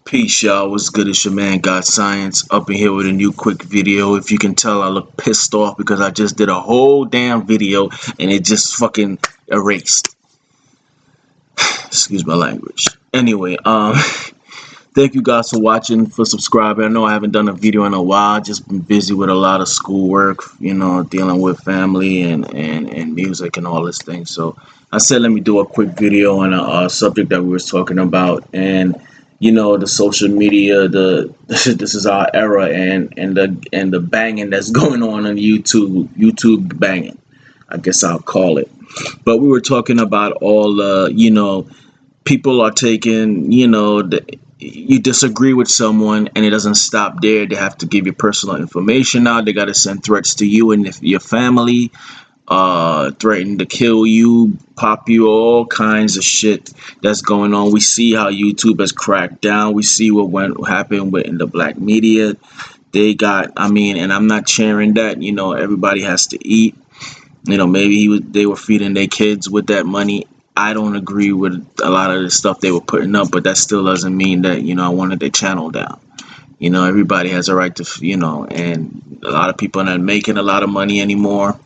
Peace, y'all. What's good? It's your man, God Science, up in here with a new quick video. If you can tell, I look pissed off because I just did a whole damn video and it just fucking erased. Excuse my language. Anyway, thank you guys for watching, for subscribing. I know I haven't done a video in a while. Just been busy with a lot of schoolwork, dealing with family and music and all this thing. So I said, let me do a quick video on a subject that we were talking about. And the social media, this is our era, and the banging that's going on YouTube banging, I guess I'll call it. But we were talking about all people are taking, you disagree with someone and it doesn't stop there. They have to give you personal information out. They got to send threats to you and your family, threaten to kill you, pop you, all kinds of shit that's going on. We see how YouTube has cracked down. We see what happened in the black media. They got, and I'm not sharing that. Everybody has to eat. Maybe they were feeding their kids with that money. I don't agree with a lot of the stuff they were putting up, but that still doesn't mean that, I wanted their channel down. Everybody has a right to, and a lot of people are not making a lot of money anymore.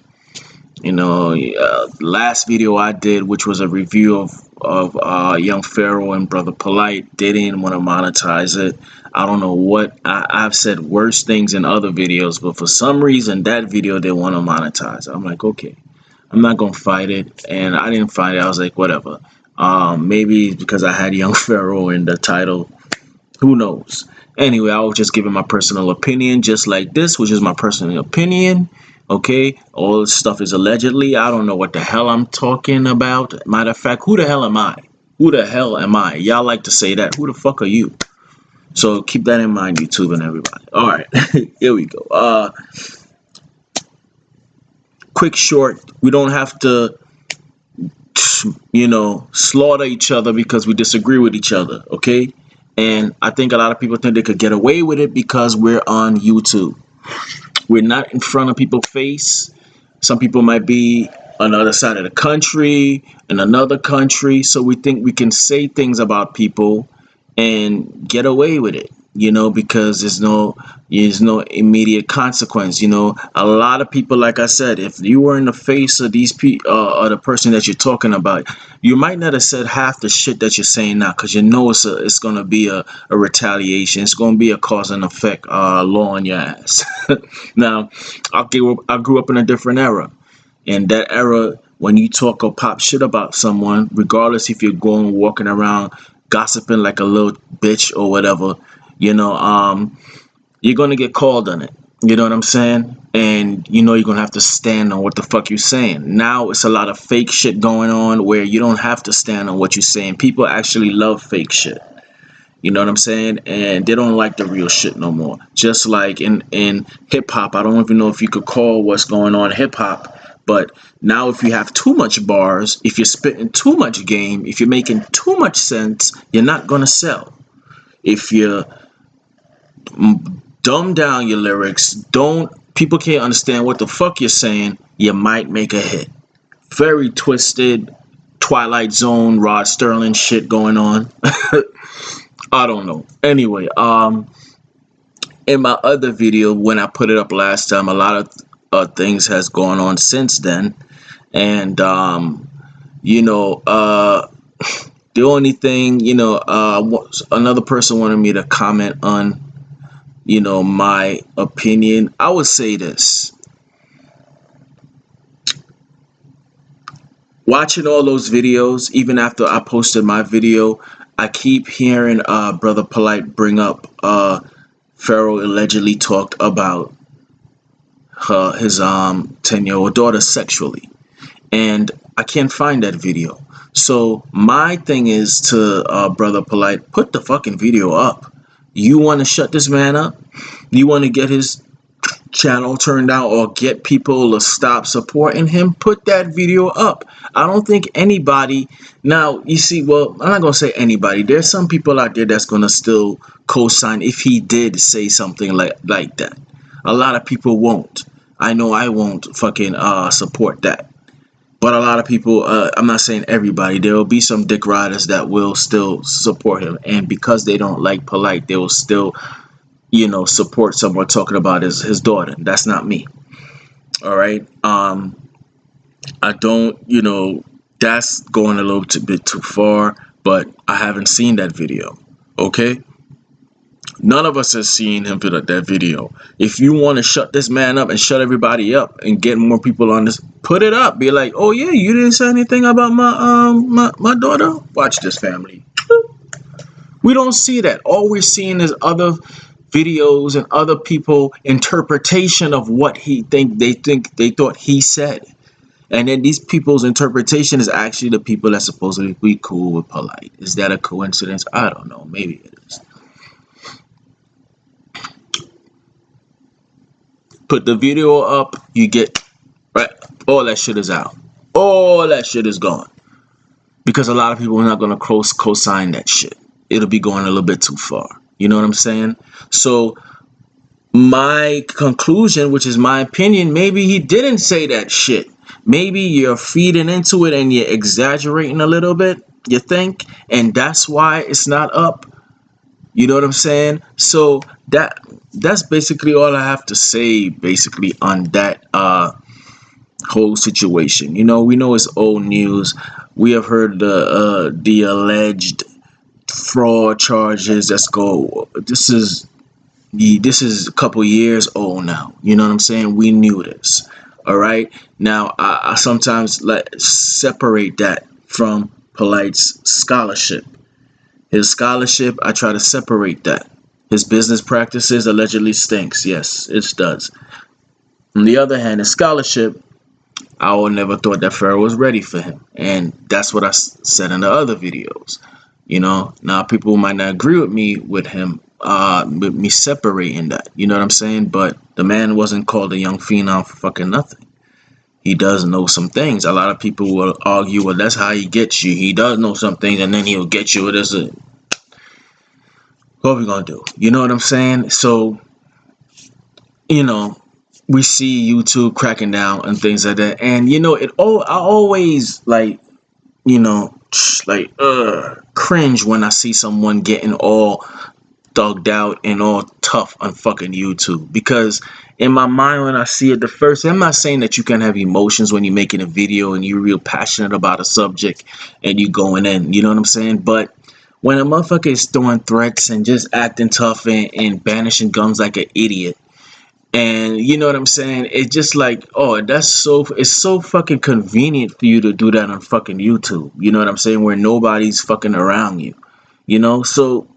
Last video I did, which was a review of Young Pharaoh and Brother Polite, they didn't want to monetize it. I don't know what, I've said worse things in other videos, but for some reason that video they want to monetize. I'm like, okay, I'm not gonna fight it, and I didn't fight it. I was like, whatever. Maybe because I had Young Pharaoh in the title, who knows. Anyway, I was just giving my personal opinion, just like this, which is my personal opinion. Okay, all this stuff is allegedly. I don't know what the hell I'm talking about. Matter of fact, who the hell am I? Who the hell am I? Y'all like to say that. Who the fuck are you? So keep that in mind, YouTube and everybody. All right, here we go. Quick, short. We don't have to, slaughter each other because we disagree with each other. Okay, and I think a lot of people think they could get away with it because we're on YouTube. We're not in front of people's face. Some people might be on the other side of the country, in another country. So we think we can say things about people and get away with it, because there's no immediate consequence. A lot of people, like I said, if you were in the face of these people, or the person that you're talking about, you might not have said half the shit that you're saying now, because it's going to be a retaliation. It's going to be a cause and effect law on your ass. Now, I grew up in a different era. In that era, when you talk or pop shit about someone, regardless if you're walking around gossiping like a little bitch or whatever, you're going to get called on it. You know what I'm saying? And you're going to have to stand on what the fuck you're saying. Now it's a lot of fake shit going on where you don't have to stand on what you're saying. People actually love fake shit. You know what I'm saying? And they don't like the real shit no more. Just like in hip hop, I don't even know if you could call what's going on hip hop. But now if you have too much bars, if you're spitting too much game, if you're making too much sense, you're not going to sell. If you dumb down your lyrics, people can't understand what the fuck you're saying, you might make a hit. Very twisted, Twilight Zone, Rod Sterling shit going on. I don't know. Anyway, in my other video, when I put it up last time, a lot of things has gone on since then. And, the only thing, another person wanted me to comment on, my opinion. I would say this. Watching all those videos, even after I posted my video, I keep hearing Brother Polite bring up Pharaoh allegedly talked about his 10-year-old daughter sexually, and I can't find that video. So my thing is to Brother Polite, put the fucking video up. You want to shut this man up? You want to get his channel turned out or get people to stop supporting him? Put that video up. I don't think anybody, now you see, well, I'm not gonna say anybody, there's some people out there that's gonna still co-sign if he did say something like that. A lot of people won't. I know I won't fucking support that. But a lot of people, I'm not saying everybody, there will be some dick riders that will still support him. And because they don't like Polite, they will still, support someone talking about his daughter. That's not me. All right. I don't, that's going a little bit too far, but I haven't seen that video. Okay. None of us has seen him for that video. If you want to shut this man up and shut everybody up and get more people on this, put it up. Be like, oh yeah, you didn't say anything about my daughter. Watch this, family. We don't see that. All we're seeing is other videos and other people interpretation of what they thought he said. And then these people's interpretation is actually the people that's supposedly be cool with Polite. Is that a coincidence? I don't know. Maybe it is. Put the video up, you get, right, all that shit is out. All that shit is gone. Because a lot of people are not going to co-sign that shit. It'll be going a little bit too far. You know what I'm saying? So my conclusion, which is my opinion, maybe he didn't say that shit. Maybe you're feeding into it and you're exaggerating a little bit, you think, and that's why it's not up. You know what I'm saying? So that's basically all I have to say basically on that whole situation. We know it's old news. We have heard the alleged fraud charges. This is a couple years old now. You know what I'm saying? We knew this. All right. Now I sometimes separate that from Polite's scholarship. His scholarship, I try to separate that. His business practices allegedly stinks. Yes, it does. On the other hand, his scholarship, I would never thought that Pharaoh was ready for him. And that's what I said in the other videos. Now people might not agree with me with me separating that. You know what I'm saying? But the man wasn't called a young phenom for fucking nothing. He does know some things. A lot of people will argue, well, that's how he gets you. He does know some things, and then he'll get you. What are we gonna do? You know what I'm saying? So, we see YouTube cracking down and things like that, and I always cringe when I see someone getting all thugged out and all tough on fucking YouTube, because in my mind when I see it the first, I'm not saying that you can have emotions when you're making a video and you're real passionate about a subject and you going in, you know what I'm saying? But when a motherfucker is throwing threats and just acting tough and banishing guns like an idiot, and you know what I'm saying, it's just like, oh, it's so fucking convenient for you to do that on fucking YouTube, you know what I'm saying, where nobody's fucking around you. So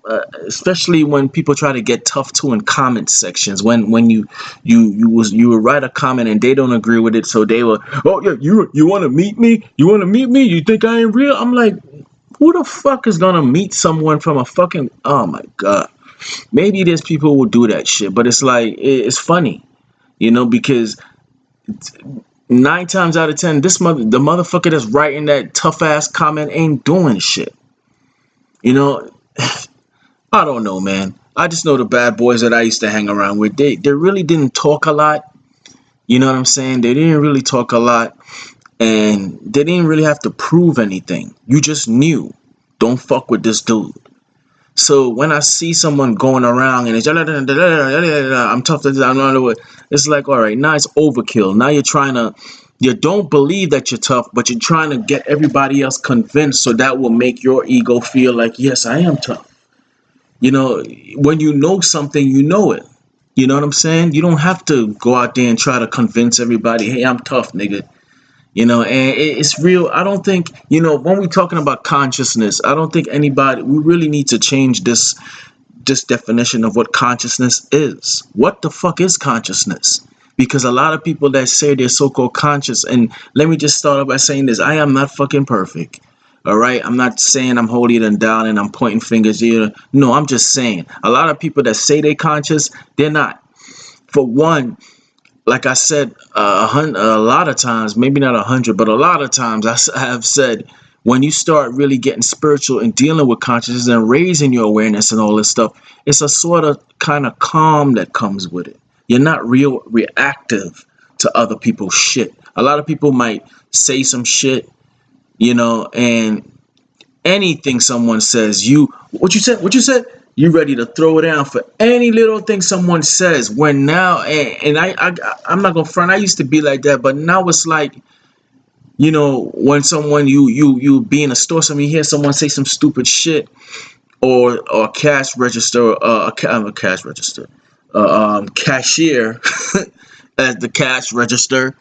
especially when people try to get tough too in comment sections, when you would write a comment and they don't agree with it, so they will, oh yeah, you want to meet me, you think I ain't real? I'm like, who the fuck is gonna meet someone from a fucking, oh my god. Maybe there's people who will do that shit, but it's like, it's funny, because 9 times out of 10, the motherfucker that's writing that tough ass comment ain't doing shit. I don't know, man. I just know the bad boys that I used to hang around with, they really didn't talk a lot. You know what I'm saying? They didn't really talk a lot, and they didn't really have to prove anything. You just knew, don't fuck with this dude. So when I see someone going around and it's I'm tough, it's like, all right, now it's overkill. Now you don't believe that you're tough, but you're trying to get everybody else convinced, so that will make your ego feel like, yes, I am tough. When you know something, you know it. You know what I'm saying? You don't have to go out there and try to convince everybody, hey, I'm tough, nigga. And it's real. I don't think, when we're talking about consciousness, I don't think we really need to change this definition of what consciousness is. What the fuck is consciousness? Because a lot of people that say they're so-called conscious, and let me just start off by saying this, I am not fucking perfect. All right, I'm not saying I'm holier than thou and I'm pointing fingers here. No, I'm just saying a lot of people that say they're conscious, they're not. For one, like I said, a lot of times, maybe not 100, but a lot of times I have said, when you start really getting spiritual and dealing with consciousness and raising your awareness and all this stuff, it's a sort of kind of calm that comes with it. You're not real reactive to other people's shit. A lot of people might say some shit, you know, and anything someone says, what you said, you ready to throw it down for any little thing someone says. When now, and I'm not gonna front, I used to be like that, but now it's like, you know, when someone you be in a store, you hear someone say some stupid shit, or cash register, cash register, cashier at the cash register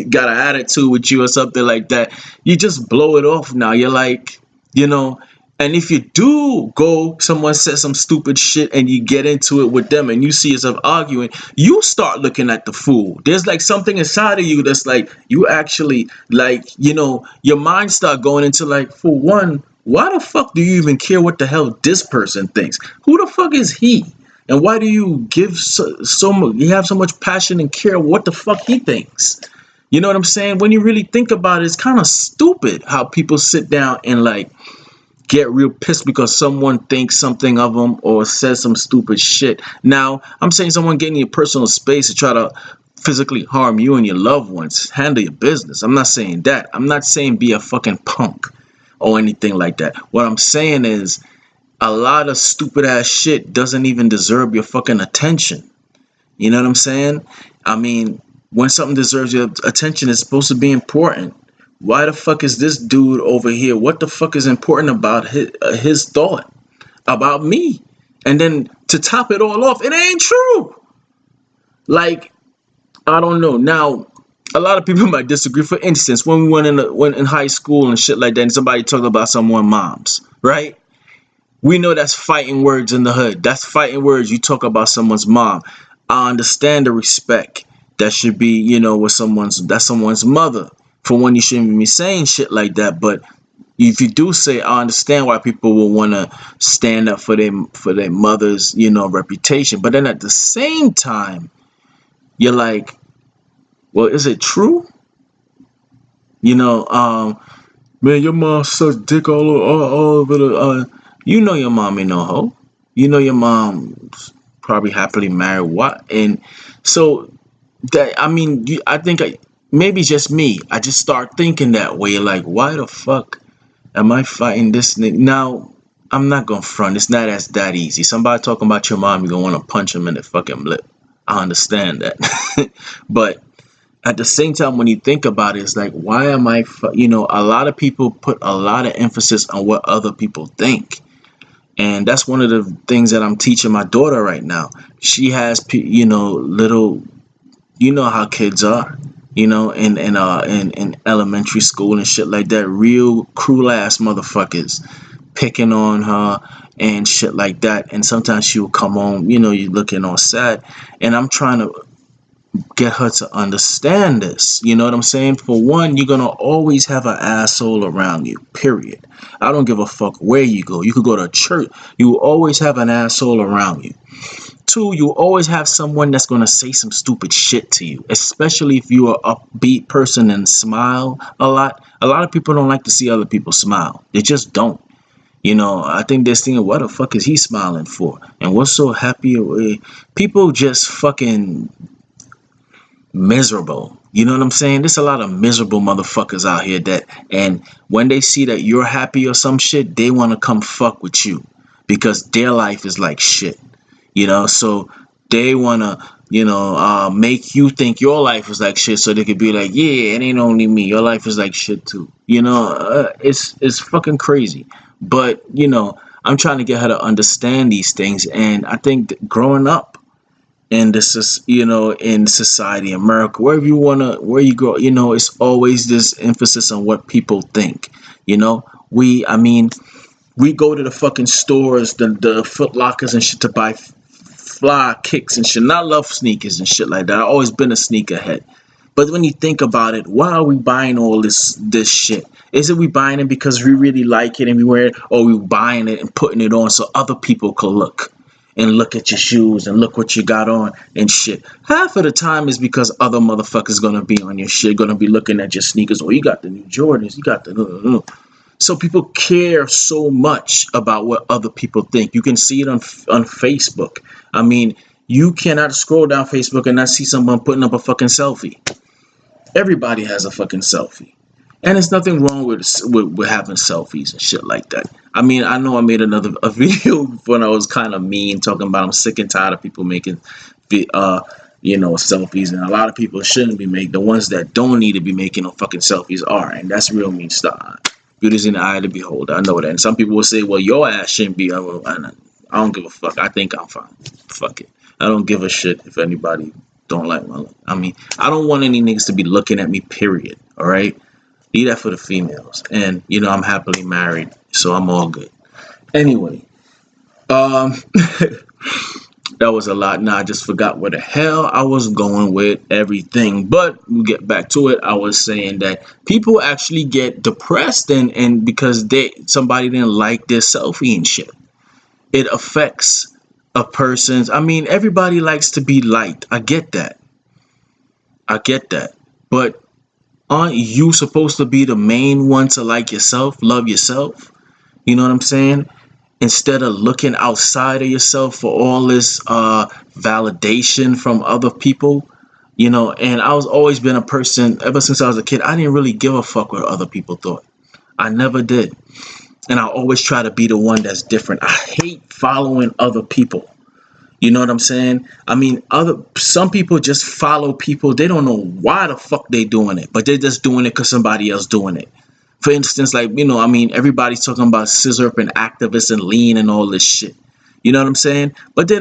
got an attitude with you or something like that, you just blow it off now. You're like, you know, and if you do go, someone says some stupid shit and you get into it with them and you see yourself arguing, you start looking at the fool. There's like something inside of you that's like, you actually, like, you know, your mind start going into like, for one, why the fuck do you even care what the hell this person thinks? Who the fuck is he? And why do you give so much, you have so much passion and care what the fuck he thinks? You know what I'm saying? When you really think about it, it's kind of stupid how people sit down and like get real pissed because someone thinks something of them or says some stupid shit. Now, I'm saying someone getting in your personal space to try to physically harm you and your loved ones, handle your business. I'm not saying that. I'm not saying be a fucking punk or anything like that. What I'm saying is a lot of stupid ass shit doesn't even deserve your fucking attention. You know what I'm saying? I mean, when something deserves your attention, it's supposed to be important. Why the fuck is this dude over here? What the fuck is important about his thought about me? And then to top it all off, it ain't true. Like, I don't know. Now, a lot of people might disagree. For instance, when we went in high school and shit like that, and somebody talked about someone's moms, right? We know that's fighting words in the hood. That's fighting words. You talk about someone's mom. I understand the respect that should be, you know, with someone's mother. For one, you shouldn't be saying shit like that. But if you do say, I understand why people will want to stand up for their mother's, you know, reputation. But then at the same time, you're like, well, is it true? You know, man, your mom sucks dick all over the. You know your mom ain't no hoe. You know your mom's probably happily married. What? And so that, I mean, I think maybe just me. I just start thinking that way. Like, why the fuck am I fighting this nigga? Now, I'm not gonna front. It's not that easy. Somebody talking about your mom, you're gonna want to punch him in the fucking lip. I understand that. But at the same time, when you think about it, it's like, why am I, you know, a lot of people put a lot of emphasis on what other people think. And that's one of the things that I'm teaching my daughter right now. She has, you know, little, you know how kids are, you know, in elementary school and shit like that. Real cruel ass motherfuckers picking on her and shit like that. And sometimes she will come home, you know, you're looking all sad. And I'm trying to get her to understand this. You know what I'm saying? For one, you're gonna always have an asshole around you, period. I don't give a fuck where you go. You could go to church, you will always have an asshole around you. Two, you always have someone that's gonna say some stupid shit to you, especially if you're an upbeat person and smile a lot. A lot of people don't like to see other people smile. They just don't. You know, I think they're thinking, what the fuck is he smiling for? And what's so happy? People just fucking miserable. You know what I'm saying? There's a lot of miserable motherfuckers out here and when they see that you're happy or some shit, they want to come fuck with you because their life is like shit. You know, so they want to, you know, make you think your life is like shit so they could be like, yeah, it ain't only me. Your life is like shit too. You know, it's fucking crazy. But, you know, I'm trying to get her to understand these things. And I think that growing up, and this is, you know, in society, America, wherever you where you go, you know, it's always this emphasis on what people think. You know, we go to the fucking stores, the Foot Lockers and shit to buy fly kicks and shit. And I love sneakers and shit like that. I've always been a sneakerhead. But when you think about it, why are we buying all this shit? Is it we buying it because we really like it and we wear it, or we buying it and putting it on so other people can look at your shoes and look what you got on and shit? Half of the time is because other motherfuckers gonna be on your shit, gonna be looking at your sneakers. Oh, you got the new Jordans, you got the So people care so much about what other people think. You can see it on Facebook. I mean, You cannot scroll down Facebook and not see someone putting up a fucking selfie. Everybody has a fucking selfie. And there's nothing wrong with having selfies and shit like that. I mean, I know I made a video when I was kind of mean, talking about I'm sick and tired of people making, selfies, and a lot of people shouldn't be making. The ones that don't need to be making no fucking selfies are, and that's real mean stuff. Beauty's in the eye of the beholder. I know that. And some people will say, well, your ass shouldn't be. I don't give a fuck. I think I'm fine. Fuck it. I don't give a shit if anybody don't like my look. I mean, I don't want any niggas to be looking at me, period. All right? Leave that for the females. And, I'm happily married, so I'm all good. Anyway, that was a lot. Now I just forgot where the hell I was going with everything. But we'll get back to it. I was saying that people actually get depressed and because somebody didn't like their selfie and shit. It affects a person's. I mean, everybody likes to be liked. I get that. But aren't you supposed to be the main one to like yourself, love yourself? You know what I'm saying? Instead of looking outside of yourself for all this validation from other people, and I was always been a person, ever since I was a kid, I didn't really give a fuck what other people thought. I never did. And I always try to be the one that's different. I hate following other people. You know what I'm saying? I mean, some people just follow people. They don't know why the fuck they doing it, but they're just doing it because somebody else doing it. For instance, like, everybody's talking about scissor and activists and lean and all this shit. You know what I'm saying? But they're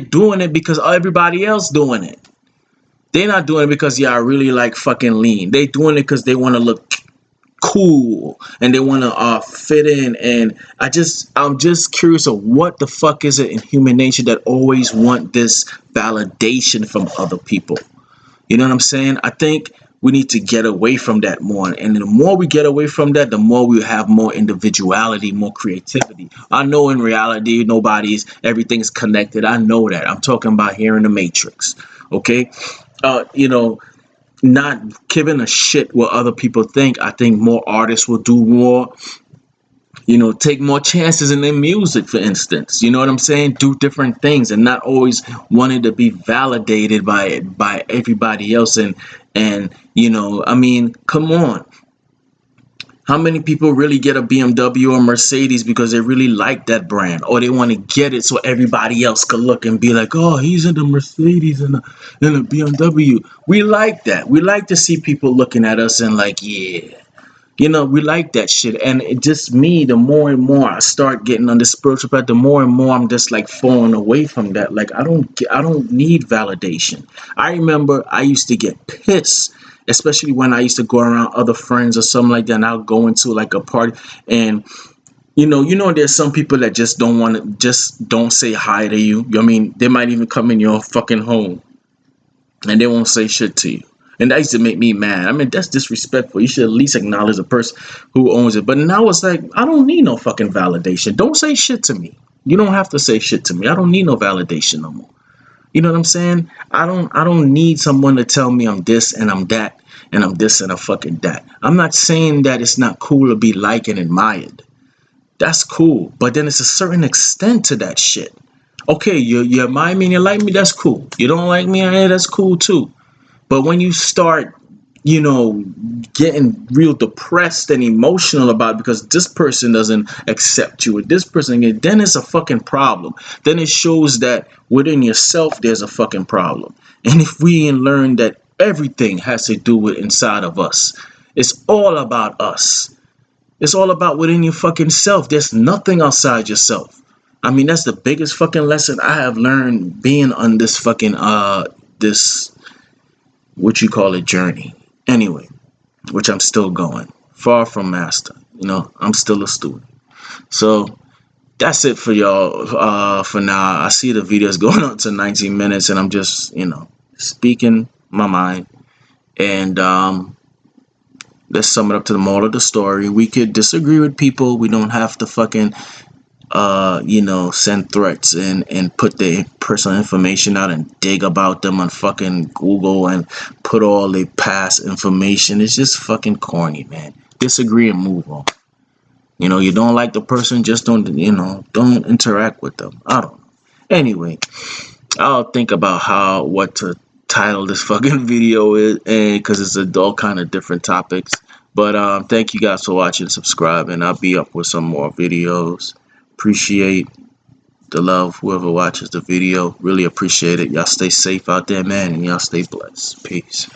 doing it because everybody else doing it. They're not doing it because, I really like fucking lean. They doing it because they want to look cool and they want to fit in. And I'm just curious of what the fuck is it in human nature that always want this validation from other people. You know what I'm saying? I think we need to get away from that more. And the more we get away from that, the more we have more individuality, more creativity. I know in reality, everything's connected. I know that. I'm talking about here in the Matrix. Okay? Not giving a shit what other people think. I think more artists will do more, take more chances in their music, for instance. You know what I'm saying? Do different things and not always wanting to be validated by everybody else. And I mean, come on. How many people really get a BMW or Mercedes because they really like that brand, or they want to get it so everybody else could look and be like, oh, he's in the Mercedes and the BMW. We like that. We like to see people looking at us and like, yeah, we like that shit. And it just me, the more and more I start getting on the spiritual path, the more and more I'm just like falling away from that. Like, I don't need validation. I remember I used to get pissed, especially when I used to go around other friends or something like that, and I'll go into like a party and there's some people that just don't say hi to you. I mean, they might even come in your fucking home and they won't say shit to you. And that used to make me mad. I mean, that's disrespectful. You should at least acknowledge the person who owns it. But now it's like, I don't need no fucking validation. Don't say shit to me. You don't have to say shit to me. I don't need no validation no more. You know what I'm saying? I don't need someone to tell me I'm this and I'm that and I'm this and I'm fucking that. I'm not saying that it's not cool to be liked and admired. That's cool. But then it's a certain extent to that shit. Okay, you admire me and you like me, that's cool. You don't like me, that's cool too. But when you start, getting real depressed and emotional about it because this person doesn't accept you or this person, then it's a fucking problem. Then it shows that within yourself, there's a fucking problem. And if we learn that everything has to do with inside of us, it's all about us. It's all about within your fucking self. There's nothing outside yourself. I mean, that's the biggest fucking lesson I have learned being on this fucking, journey. Anyway, which I'm still going. Far from master. I'm still a student. So that's it for y'all for now. I see the video's going on to 19 minutes and I'm just, speaking my mind. And let's sum it up to the moral of the story. We could disagree with people. We don't have to fucking send threats and put their personal information out and dig about them on fucking Google and put all their past information. It's just fucking corny, man. Disagree and move on. You don't like the person, just don't interact with them. I don't know. Anyway, I'll think about what to title this fucking video is, and because it's all kind of different topics. But thank you guys for watching, subscribe, and I'll be up with some more videos. Appreciate the love, whoever watches the video. Really appreciate it. Y'all stay safe out there, man, and y'all stay blessed. Peace.